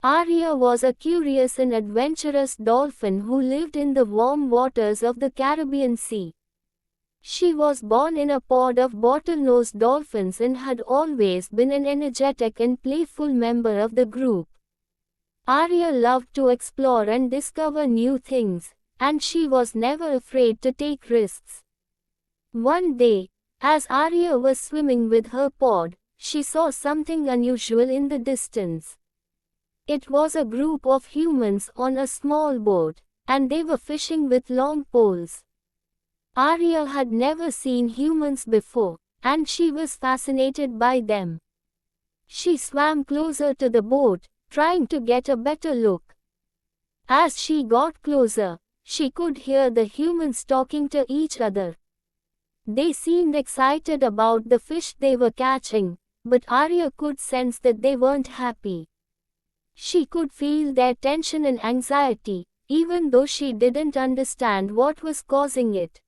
Arya was a curious and adventurous dolphin who lived in the warm waters of the Caribbean Sea. She was born in a pod of bottlenose dolphins and had always been an energetic and playful member of the group. Arya loved to explore and discover new things, and she was never afraid to take risks. One day, as Arya was swimming with her pod, she saw something unusual in the distance. It was a group of humans on a small boat, and they were fishing with long poles. Arya had never seen humans before, and she was fascinated by them. She swam closer to the boat, trying to get a better look. As she got closer, she could hear the humans talking to each other. They seemed excited about the fish they were catching, but Arya could sense that they weren't happy. She could feel their tension and anxiety, even though she didn't understand what was causing it.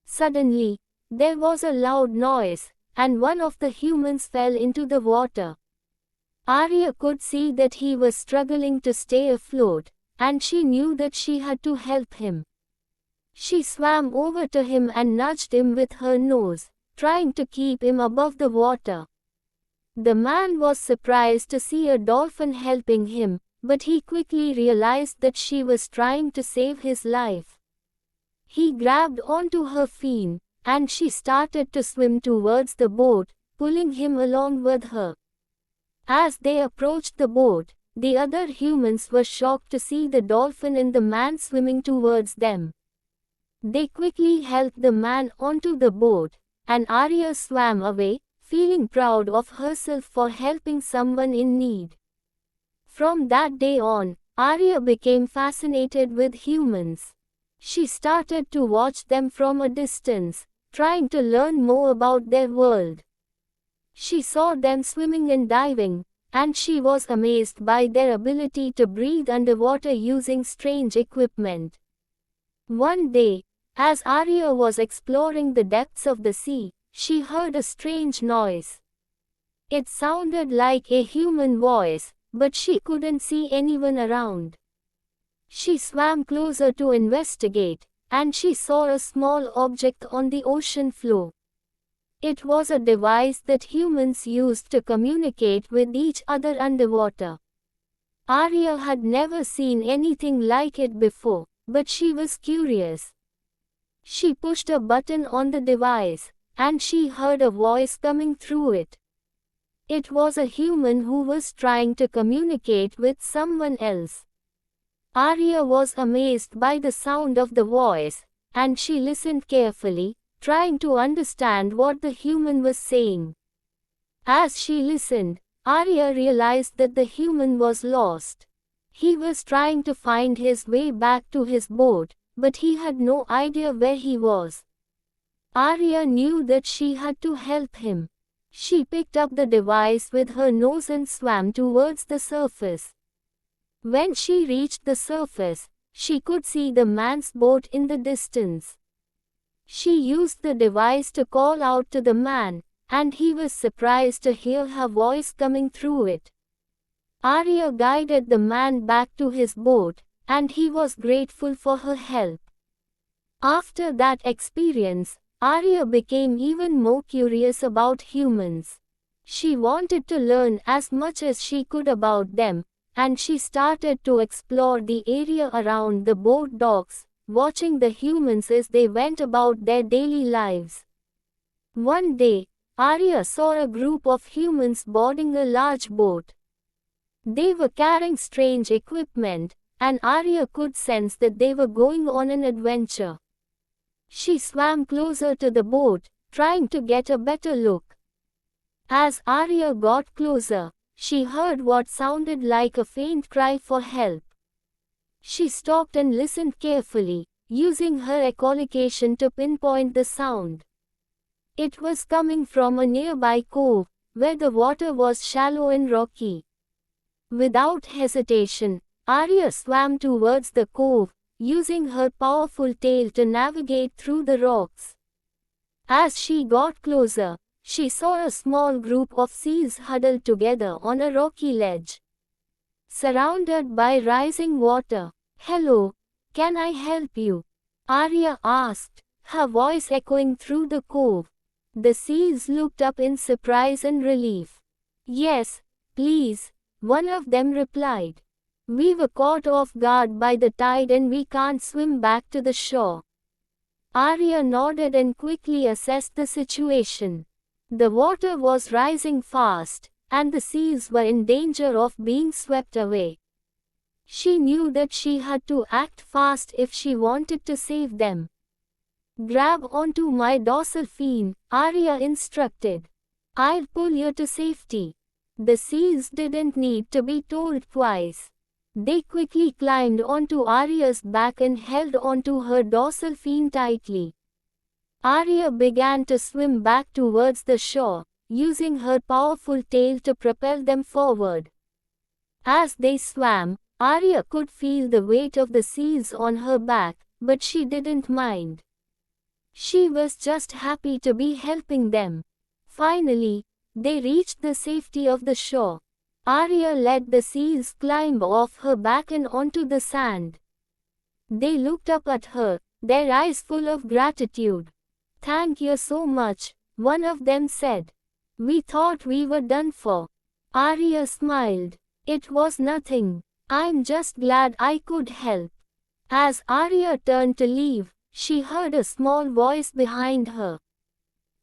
Suddenly, there was a loud noise, and one of the humans fell into the water. Arya could see that he was struggling to stay afloat, and she knew that she had to help him. She swam over to him and nudged him with her nose, trying to keep him above the water. The man was surprised to see a dolphin helping him, but he quickly realized that she was trying to save his life. He grabbed onto her fin, and she started to swim towards the boat, pulling him along with her. As they approached the boat, the other humans were shocked to see the dolphin and the man swimming towards them. They quickly helped the man onto the boat, and Arya swam away, feeling proud of herself for helping someone in need. From that day on, Arya became fascinated with humans. She started to watch them from a distance, trying to learn more about their world. She saw them swimming and diving, and she was amazed by their ability to breathe underwater using strange equipment. One day, as Arya was exploring the depths of the sea, she heard a strange noise. It sounded like a human voice, but she couldn't see anyone around. She swam closer to investigate, and she saw a small object on the ocean floor. It was a device that humans used to communicate with each other underwater. Arya had never seen anything like it before, but she was curious. She pushed a button on the device, and she heard a voice coming through it. It was a human who was trying to communicate with someone else. Arya was amazed by the sound of the voice, and she listened carefully, trying to understand what the human was saying. As she listened, Arya realized that the human was lost. He was trying to find his way back to his boat, but he had no idea where he was. Arya knew that she had to help him. She picked up the device with her nose and swam towards the surface. When she reached the surface, she could see the man's boat in the distance. She used the device to call out to the man, and he was surprised to hear her voice coming through it. Arya guided the man back to his boat, and he was grateful for her help. After that experience, Arya became even more curious about humans. She wanted to learn as much as she could about them, and she started to explore the area around the boat docks, watching the humans as they went about their daily lives. One day, Arya saw a group of humans boarding a large boat. They were carrying strange equipment, and Arya could sense that they were going on an adventure. She swam closer to the boat, trying to get a better look. As Arya got closer, she heard what sounded like a faint cry for help. She stopped and listened carefully, using her echolocation to pinpoint the sound. It was coming from a nearby cove, where the water was shallow and rocky. Without hesitation, Arya swam towards the cove, using her powerful tail to navigate through the rocks. As she got closer, she saw a small group of seals huddled together on a rocky ledge. surrounded by rising water. "Hello, can I help you?" Arya asked, her voice echoing through the cove. The seals looked up in surprise and relief. "Yes, please," one of them replied. "We were caught off guard by the tide and we can't swim back to the shore." Arya nodded and quickly assessed the situation. The water was rising fast, and the seals were in danger of being swept away. She knew that she had to act fast if she wanted to save them. "Grab onto my dorsal fin," Arya instructed. "I'll pull you to safety." The seals didn't need to be told twice. They quickly climbed onto Arya's back and held onto her dorsal fin tightly. Arya began to swim back towards the shore, using her powerful tail to propel them forward. As they swam, Arya could feel the weight of the seals on her back, but she didn't mind. She was just happy to be helping them. Finally, they reached the safety of the shore. Arya let the seals climb off her back and onto the sand. They looked up at her, their eyes full of gratitude. "Thank you so much," one of them said. "We thought we were done for." Arya smiled. "It was nothing. I'm just glad I could help." As Arya turned to leave, she heard a small voice behind her.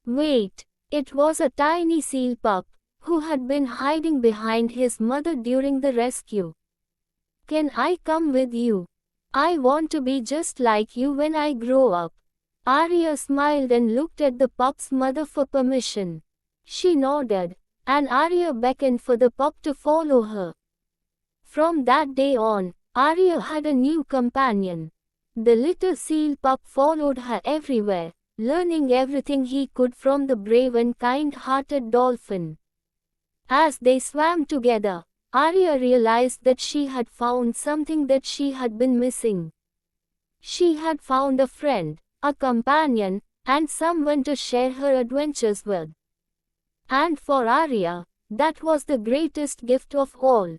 Wait! It was a tiny seal pup, who had been hiding behind his mother during the rescue. "Can I come with you? I want to be just like you when I grow up." Arya smiled and looked at the pup's mother for permission. She nodded, and Arya beckoned for the pup to follow her. From that day on, Arya had a new companion. The little seal pup followed her everywhere, learning everything he could from the brave and kind-hearted dolphin. As they swam together, Arya realized that she had found something that she had been missing. She had found a friend, a companion, and someone to share her adventures with. And for Arya, that was the greatest gift of all.